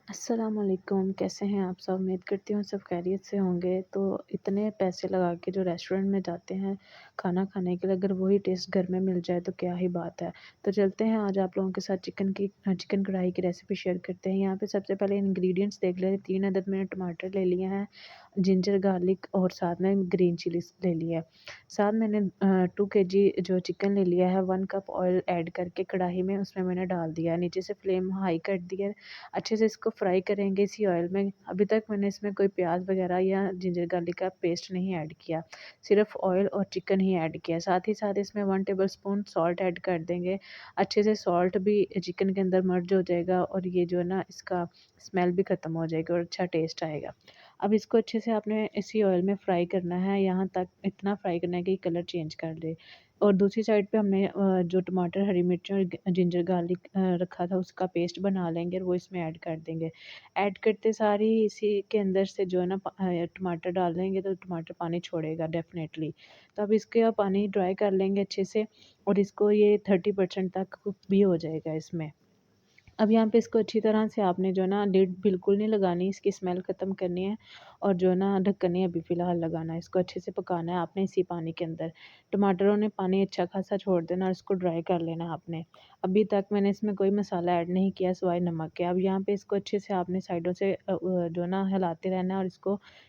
अस्सलामुअलैकुम, कैसे हैं आप सब? उम्मीद करती हूँ सब खैरियत से होंगे। तो इतने पैसे लगा के जो रेस्टोरेंट में जाते हैं खाना खाने के लिए, अगर वही टेस्ट घर में मिल जाए तो क्या ही बात है। तो चलते हैं आज आप लोगों के साथ चिकन कढ़ाई की रेसिपी शेयर करते हैं। यहाँ पे सबसे पहले इंग्रेडिएंट्स देख लें। 3 अदद मैंने टमाटर ले लिए हैं, जिंजर गार्लिक और साथ में ग्रीन चिलीज़ ले लिया है। साथ मैंने 2 केजी जो चिकन ले लिया है, 1 कप ऑयल ऐड करके कढ़ाई में उसमें मैंने डाल दिया है। नीचे से फ्लेम हाई कर दी है। अच्छे से इसको फ्राई करेंगे इसी ऑयल में। अभी तक मैंने इसमें कोई प्याज वगैरह या जिंजर गार्लिक का पेस्ट नहीं ऐड किया, सिर्फ ऑयल और चिकन ही ऐड किया। साथ ही साथ इसमें 1 टेबलस्पून सॉल्ट ऐड कर देंगे। अच्छे से सॉल्ट भी चिकन के अंदर मर्ज हो जाएगा और ये जो है ना, इसका स्मेल भी ख़त्म हो जाएगी और अच्छा टेस्ट आएगा। अब इसको अच्छे से आपने इसी ऑयल में फ्राई करना है, यहाँ तक इतना फ्राई करना है कि कलर चेंज कर दे। और दूसरी साइड पे हमने जो टमाटर, हरी मिर्च और जिंजर गार्लिक रखा था, उसका पेस्ट बना लेंगे और वो इसमें ऐड कर देंगे। ऐड करते सार ही इसी के अंदर से जो है ना टमाटर डाल देंगे तो टमाटर पानी छोड़ेगा डेफ़िनेटली। तो अब इसके पानी ड्राई कर लेंगे अच्छे से और इसको ये 30% तक कुक भी हो जाएगा इसमें। अब यहाँ पे इसको अच्छी तरह से आपने जो है ना, लिड बिल्कुल नहीं लगानी, इसकी स्मेल ख़त्म करनी है और जो है ना, ढक्कन नहीं अभी फ़िलहाल लगाना है। इसको अच्छे से पकाना है आपने इसी पानी के अंदर। टमाटरों ने पानी अच्छा खासा छोड़ देना और इसको ड्राई कर लेना है आपने। अभी तक मैंने इसमें कोई मसाला ऐड नहीं किया सिवाय नमक के। अब यहाँ पे इसको अच्छे से आपने साइडों से जो है ना, हिलाते रहना है और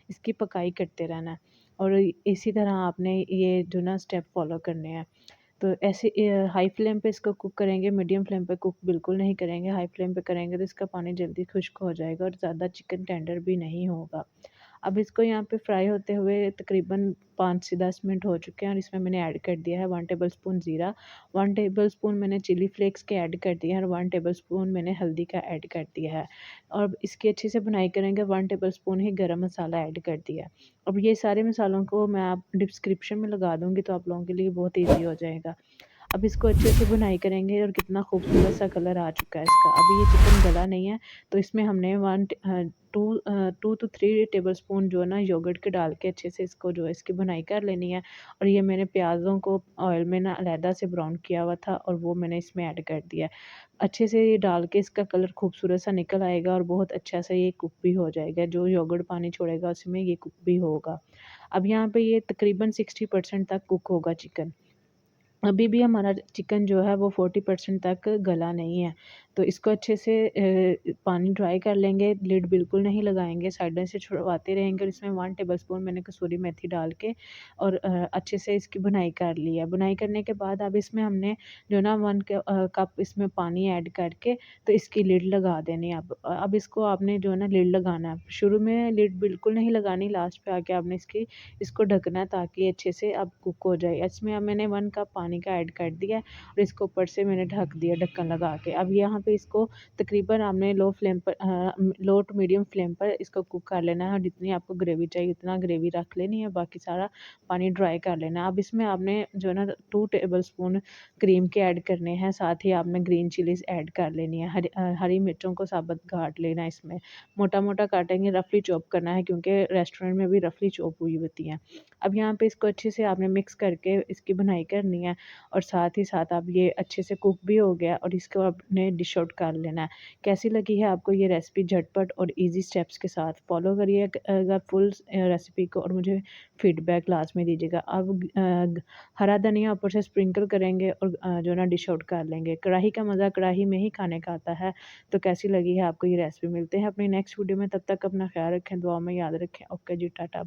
इसकी पकाई करते रहना है और इसी तरह आपने ये जो ना स्टेप फ़ॉलो करने हैं। तो ऐसे हाई फ्लेम पे इसको कुक करेंगे, मीडियम फ्लेम पे कुक बिल्कुल नहीं करेंगे। हाई फ्लेम पे करेंगे तो इसका पानी जल्दी खुश्क हो जाएगा और ज़्यादा चिकन टेंडर भी नहीं होगा। अब इसको यहाँ पे फ्राई होते हुए तकरीबन 5 से 10 मिनट हो चुके हैं और इसमें मैंने ऐड कर दिया है 1 टेबलस्पून ज़ीरा, 1 टेबलस्पून मैंने चिली फ्लेक्स के ऐड कर दिए हैं और 1 टेबलस्पून मैंने हल्दी का ऐड कर दिया है। और इसकी अच्छे से भुनाई करेंगे, 1 टेबलस्पून ही गरम मसाला ऐड कर दिया है। अब ये सारे मसालों को मैं आप डिस्क्रिप्शन में लगा दूँगी तो आप लोगों के लिए बहुत ईज़ी हो जाएगा। अब इसको अच्छे से भुनाई करेंगे और कितना खूबसूरत सा कलर आ चुका है इसका। अभी ये चिकन गला नहीं है, तो इसमें हमने 2 टू 3 टेबलस्पून जो है ना, योगर्ट के डाल के अच्छे से इसको जो है इसकी भुनाई कर लेनी है। और ये मैंने प्याज़ों को ऑयल में ना अलहदा से ब्राउन किया हुआ था और वो मैंने इसमें ऐड कर दिया है। अच्छे से ये डाल के इसका कलर खूबसूरत सा निकल आएगा और बहुत अच्छा सा ये कुक भी हो जाएगा। जो योगर्ट पानी छोड़ेगा उसमें ये कुक भी होगा। अब यहाँ पे ये तकरीबन 60% तक कुक होगा चिकन। अभी भी हमारा चिकन जो है वो 40% तक गला नहीं है। तो इसको अच्छे से पानी ड्राई कर लेंगे, लिड बिल्कुल नहीं लगाएँगे, साइडों से छुड़वाते रहेंगे और इसमें 1 टेबलस्पून मैंने कसूरी मेथी डाल के और अच्छे से इसकी भुनाई कर ली है। भुनाई करने के बाद अब इसमें हमने जो ना, 1 कप इसमें पानी ऐड करके तो इसकी लिड लगा देनी है। अब इसको आपने जो है ना, लिड लगाना है। शुरू में लिड बिल्कुल नहीं लगानी, लास्ट पे आके आपने इसको ढकना है ताकि अच्छे से अब कुक हो जाए। इसमें अब मैंने 1 कप पानी का ऐड कर दिया है और इसको ऊपर से मैंने ढक दिया ढक्कन लगा के। अब यहाँ पे इसको तकरीबन आपने लो टू मीडियम फ्लेम पर इसको कुक कर लेना है और जितनी आपको ग्रेवी चाहिए उतना ग्रेवी रख लेनी है, बाकी सारा पानी ड्राई कर लेना है। अब इसमें आपने जो है ना, 2 टेबलस्पून क्रीम के ऐड करने हैं, साथ ही आपने ग्रीन चिलीज़ ऐड कर लेनी है। हरी मिर्चों को साबुत काट लेना है इसमें। मोटा-मोटा काटेंगे, रफली चॉप करना है क्योंकि रेस्टोरेंट में भी रफली चॉप हुई होती हैं। अब यहाँ पे इसको अच्छे से आपने मिक्स करके इसकी भुनाई करनी है और साथ ही साथ अब ये अच्छे से कुक भी हो गया और इसको आपने डिश आउट कर लेना है। कैसी लगी है आपको ये रेसिपी? झटपट और ईज़ी स्टेप्स के साथ फॉलो करिए अगर फुल रेसिपी को और मुझे फीडबैक लास्ट में दीजिएगा। अब हरा धनिया ऊपर से स्प्रिंकल करेंगे और जो है ना, डिश आउट कर लेंगे। कढ़ाई का मज़ा कढ़ाई में ही खाने का आता है। तो कैसी लगी है आपको ये रेसिपी? मिलते हैं अपनी नेक्स्ट वीडियो में, तब तक अपना ख़्याल रखें, दुआ में याद रखें। ओके जी, टाटा।